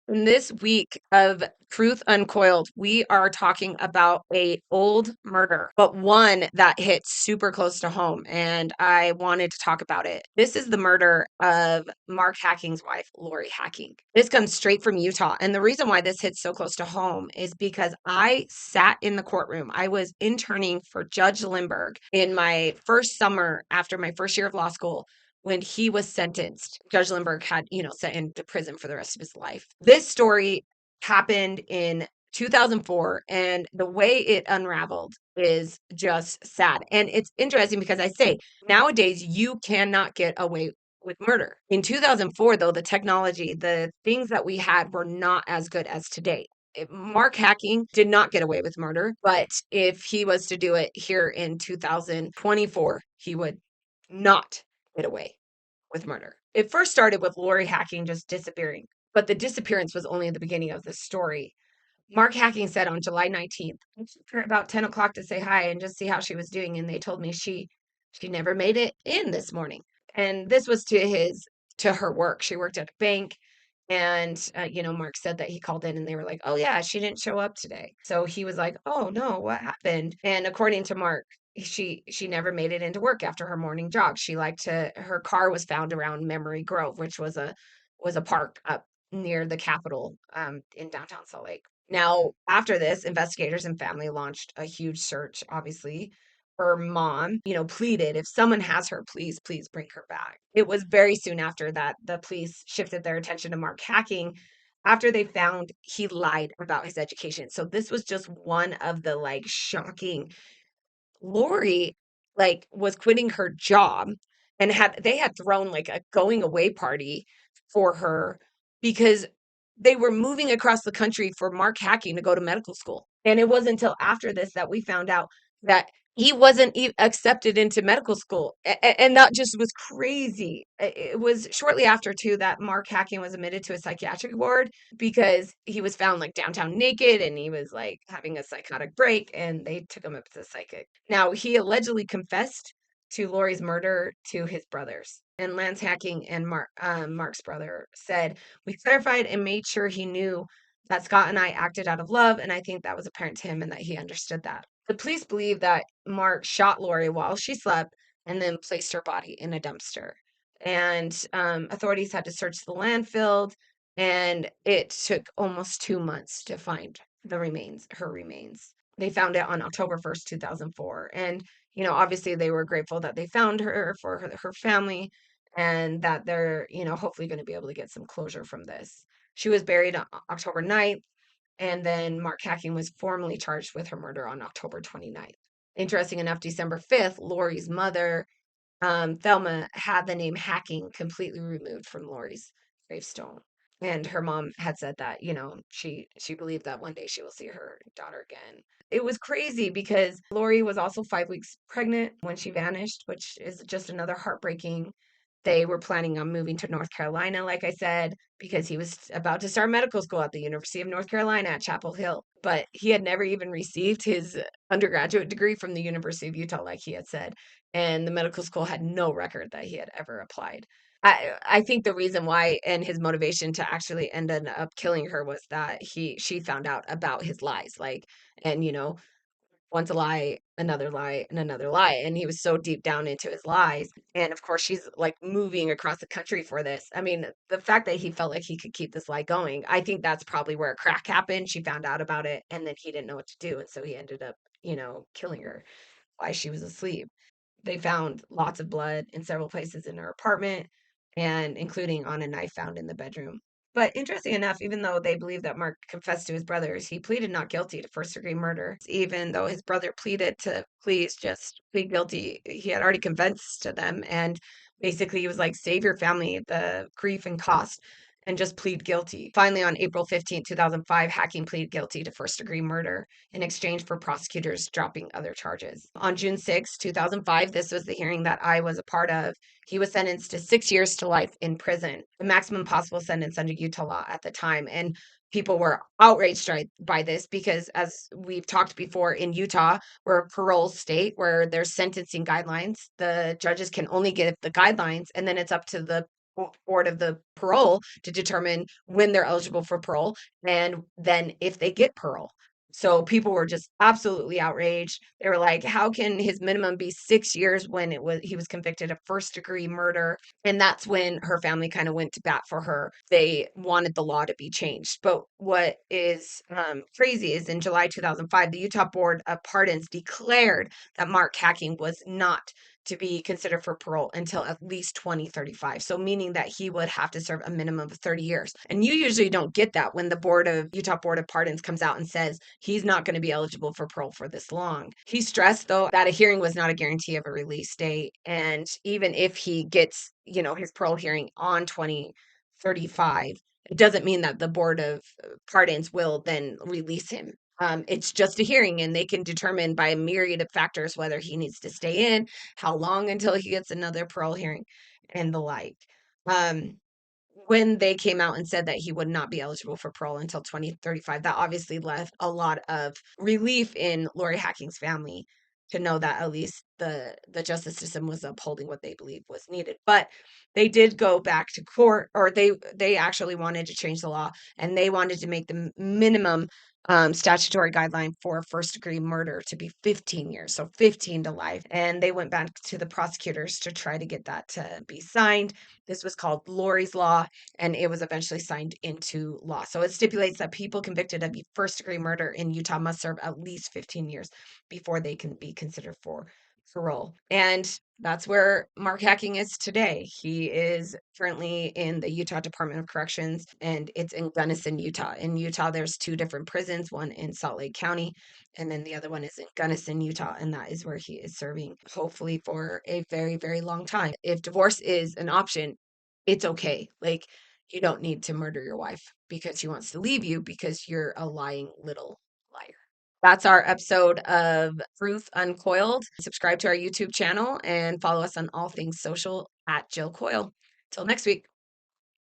In this week of Truth Uncoiled, we are talking about a old murder, but one that hit super close to home, and I wanted to talk about it. This is the murder of Mark Hacking's wife, Lori Hacking. This comes straight from Utah, and the reason why this hits so close to home is because I sat in the courtroom. I was interning for Judge Lindbergh in my first summer after my first year of law school when he was sentenced. Judge Lindbergh had, sent into prison for the rest of his life. This story happened in 2004, and the way it unraveled is just sad. And it's interesting because I say nowadays you cannot get away with murder. In 2004, though, the technology, the things that we had were not as good as today. Mark Hacking did not get away with murder, but if he was to do it here in 2024, he would not get away with murder. It first started with Lori Hacking just disappearing, but the disappearance was only the beginning of the story. Mark Hacking said on July 19th, for about 10 o'clock to say hi and just see how she was doing. And they told me she never made it in this morning. And this was to her work. She worked at a bank. And, Mark said that he called in and they were like, oh, yeah, she didn't show up today. So he was like, oh, no, what happened? And according to Mark, she never made it into work after her morning jog. Her car was found around Memory Grove, which was a park up near the Capitol in downtown Salt Lake. Now, after this, investigators and family launched a huge search, obviously. Her mom, pleaded, if someone has her, please, please bring her back. It was very soon after that the police shifted their attention to Mark Hacking after they found he lied about his education. So this was just one of the shocking. Lori was quitting her job and they had thrown a going away party for her because they were moving across the country for Mark Hacking to go to medical school. And it wasn't until after this that we found out that he wasn't accepted into medical school. And that just was crazy. It was shortly after, too, that Mark Hacking was admitted to a psychiatric ward because he was found downtown naked and he was having a psychotic break and they took him up to the psychic. Now, he allegedly confessed to Lori's murder to his brothers. And Lance Hacking and Mark's brother said, we clarified and made sure he knew that Scott and I acted out of love, and I think that was apparent to him and that he understood that. The police believe that Mark shot Lori while she slept and then placed her body in a dumpster. And authorities had to search the landfill, and it took almost 2 months to find her remains. They found it on October 1st, 2004. And, obviously they were grateful that they found her for her family and that they're, hopefully going to be able to get some closure from this. She was buried on October 9th, and then Mark Hacking was formally charged with her murder on October 29th. Interesting enough, December 5th, Lori's mother, Thelma, had the name Hacking completely removed from Lori's gravestone. And her mom had said that, she believed that one day she will see her daughter again. It was crazy because Lori was also 5 weeks pregnant when she vanished, which is just another heartbreaking. They were planning on moving to North Carolina, like I said, because he was about to start medical school at the University of North Carolina at Chapel Hill. But he had never even received his undergraduate degree from the University of Utah, like he had said. And the medical school had no record that he had ever applied. I think the reason why and his motivation to actually end up killing her was that she found out about his lies, and once a lie, another lie, and another lie. And he was so deep down into his lies. And of course, she's moving across the country for this. I mean, the fact that he felt like he could keep this lie going, I think that's probably where a crack happened. She found out about it and then he didn't know what to do. And so he ended up, killing her while she was asleep. They found lots of blood in several places in her apartment, and including on a knife found in the bedroom. But interesting enough, even though they believe that Mark confessed to his brothers, he pleaded not guilty to first degree murder. Even though his brother pleaded to please just plead guilty, he had already confessed to them. And basically, he was like, save your family the grief and cost and just plead guilty. Finally, on April 15th, 2005, Hacking pleaded guilty to first degree murder in exchange for prosecutors dropping other charges. On June 2005, this was the hearing that I was a part of. He was sentenced to 6 years to life in prison, the maximum possible sentence under Utah law at the time. And people were outraged by this because, as we've talked before, in Utah, we're a parole state where there's sentencing guidelines. The judges can only give the guidelines, and then it's up to the board of the parole to determine when they're eligible for parole and then if they get parole. So people were just absolutely outraged. They were like, how can his minimum be 6 years when he was convicted of first degree murder? And that's when her family kind of went to bat for her. They wanted the law to be changed. But what is crazy is in July 2005, the Utah Board of Pardons declared that Mark Hacking was not to be considered for parole until at least 2035. So meaning that he would have to serve a minimum of 30 years. And you usually don't get that when the Utah Board of Pardons comes out and says he's not going to be eligible for parole for this long. He stressed though that a hearing was not a guarantee of a release date. And even if he gets, his parole hearing on 2035, it doesn't mean that the Board of Pardons will then release him. It's just a hearing, and they can determine by a myriad of factors whether he needs to stay in, how long until he gets another parole hearing, and the like. Um, when they came out and said that he would not be eligible for parole until 2035, that obviously left a lot of relief in Lori Hacking's family to know that at least the justice system was upholding what they believed was needed. But they did go back to court, or they actually wanted to change the law, and they wanted to make the minimum statutory guideline for first degree murder to be 15 years, so 15 to life. And they went back to the prosecutors to try to get that to be signed. This was called Lori's Law, and it was eventually signed into law. So it stipulates that people convicted of first degree murder in Utah must serve at least 15 years before they can be considered for parole. And that's where Mark Hacking is today. He is currently in the Utah Department of Corrections, and it's in Gunnison, Utah. In Utah, there's two different prisons, one in Salt Lake County, and then the other one is in Gunnison, Utah, and that is where he is serving, hopefully for a very, very long time. If divorce is an option, it's okay. Like, you don't need to murder your wife because she wants to leave you because you're a lying little liar. That's our episode of Truth UnCoiled. Subscribe to our YouTube channel and follow us on all things social at Jill Coil. Till next week.